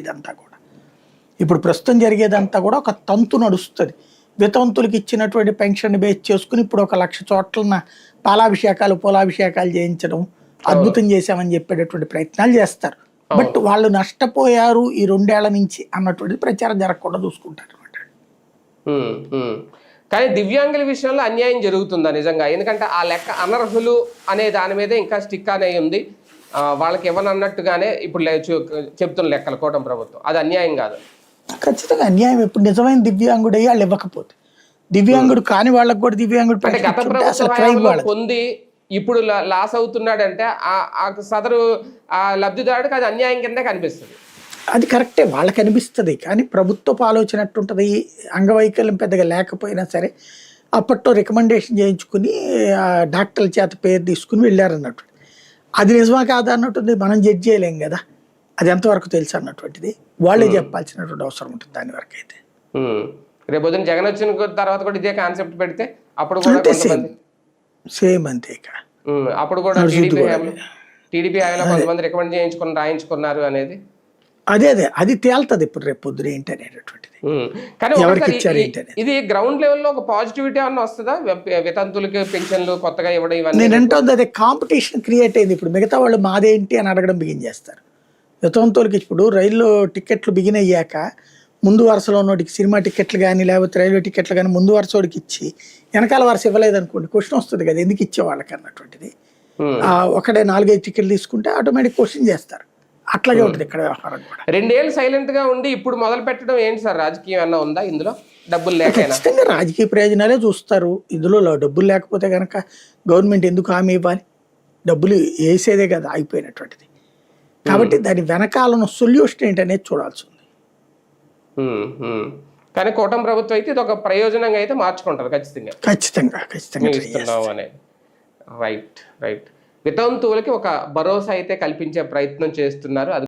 ఇదంతా కూడా ఇప్పుడు ప్రస్తుతం జరిగేదంతా కూడా ఒక తంతు నడుస్తుంది. వితంతులకు ఇచ్చినటువంటి పెన్షన్ బేస్ చేసుకుని ఇప్పుడు 1,00,000 చోట్ల పాలాభిషేకాలు పూలాభిషేకాలు చేయించడం అద్భుతం చేశామని చెప్పేటటువంటి ప్రయత్నాలు చేస్తారు. బట్ వాళ్ళు నష్టపోయారు ఈ 2 ఏళ్ల నుంచి అన్నటువంటి ప్రచారం జరగకుండా చూసుకుంటారు అనమాట. కానీ దివ్యాంగుల విషయంలో అన్యాయం జరుగుతుందా నిజంగా? ఎందుకంటే ఆ లెక్క అనర్హులు అనే దాని మీద ఇంకా స్టిక్ అనే ఉంది. వాళ్ళకి ఇవ్వనన్నట్టుగానే ఇప్పుడు చెప్తున్న లెక్కలు కూటమి ప్రభుత్వం. అది అన్యాయం కాదు? ఖచ్చితంగా అన్యాయం. ఇప్పుడు నిజమైన దివ్యాంగుడు అయ్యి వాళ్ళు ఇవ్వకపోతే, దివ్యాంగుడు కాని వాళ్ళకి కూడా దివ్యాంగుడు గత ప్రభుత్వం పొంది ఇప్పుడు లాస్ అవుతున్నాడంటే ఆ సదరు ఆ లబ్ధిదారుడికి అది అన్యాయం కింద కనిపిస్తుంది. అది కరెక్టే, వాళ్ళకి అనిపిస్తుంది. కానీ ప్రభుత్వపు ఆలోచన ఎట్టుంటుంది, అంగవైకల్యం పెద్దగా లేకపోయినా సరే అప్పట్లో రికమెండేషన్ చేయించుకుని డాక్టర్ల చేత పేరు తీసుకుని వెళ్ళారన్నట్టు. అది నిజమా కాదా అన్నట్టుంది మనం జడ్జ్ చేయలేం కదా, అది ఎంతవరకు తెలుసు అన్నటువంటిది వాళ్ళే చెప్పాల్సినటువంటి అవసరం ఉంటుంది. దాని వరకు అయితే రేపు జగన్ వచ్చిన తర్వాత కూడా ఇదే కాన్సెప్ట్ పెడితే అప్పుడు సేమ్ అంతే. అప్పుడు కూడా టీడీపీ హయాంలో కొంతమంది రికమెండ్ రాయించుకున్నారు అనేది అదే అది తేలుతుంది ఇప్పుడు రేపు పొద్దున ఏంటి అనేటటువంటిది. కానీ ఇది గ్రౌండ్ లెవెల్లో ఒక పాజిటివిటీ అన్న వస్తుందా? వితంతులకి పెన్షన్లు కొత్తగా ఇవ్వడం ఇవన్నీ నేను అంటుంది అదే కాంపిటీషన్ క్రియేట్ అయింది. ఇప్పుడు మిగతా వాళ్ళు మాదేంటి అని అడగడం బిగిన్ చేస్తారు. వితంతులకి ఇప్పుడు రైల్లో టికెట్లు బిగిన్ అయ్యాక ముందు వరుసలో ఉన్నోడికి సినిమా టికెట్లు కానీ లేకపోతే రైల్వే టికెట్లు కానీ ముందు వరుసోడికి ఇచ్చి వెనకాల వరుస ఇవ్వలేదు అనుకోండి, క్వశ్చన్ వస్తుంది కదా ఎందుకు ఇచ్చేవాళ్ళకి అన్నటువంటిది. ఒకడే 4-5 టికెట్లు తీసుకుంటే ఆటోమేటిక్ క్వశ్చన్ చేస్తారు. అట్లాగే ఉంటుంది ఇక్కడ వ్యవహారం కూడా. 2 ఏళ్ళు సైలెంట్ గా ఉండి ఇప్పుడు మొదలు పెట్టడం ఏంటి సార్? రాజకీయం ఏమన్నా ఉందా ఇందులో? డబ్బులు లేక ఖచ్చితంగా రాజకీయ ప్రయోజనాలే చూస్తారు ఇందులో. డబ్బులు లేకపోతే కనుక గవర్నమెంట్ ఎందుకు హామీ ఇవ్వాలి? డబ్బులు వేసేదే కదా అయిపోయినటువంటిది. కాబట్టి దాని వెనకాలన్న సొల్యూషన్ ఏంటనేది చూడాల్సి ఉంది. కానీ కూటమి ప్రభుత్వం అయితే ఇది ఒక ప్రయోజనంగా అయితే మార్చుకుంటారు ఖచ్చితంగా. రైట్ వితంతువులకి ఒక భరోసా అయితే కల్పించే ప్రయత్నం చేస్తున్నారు. అది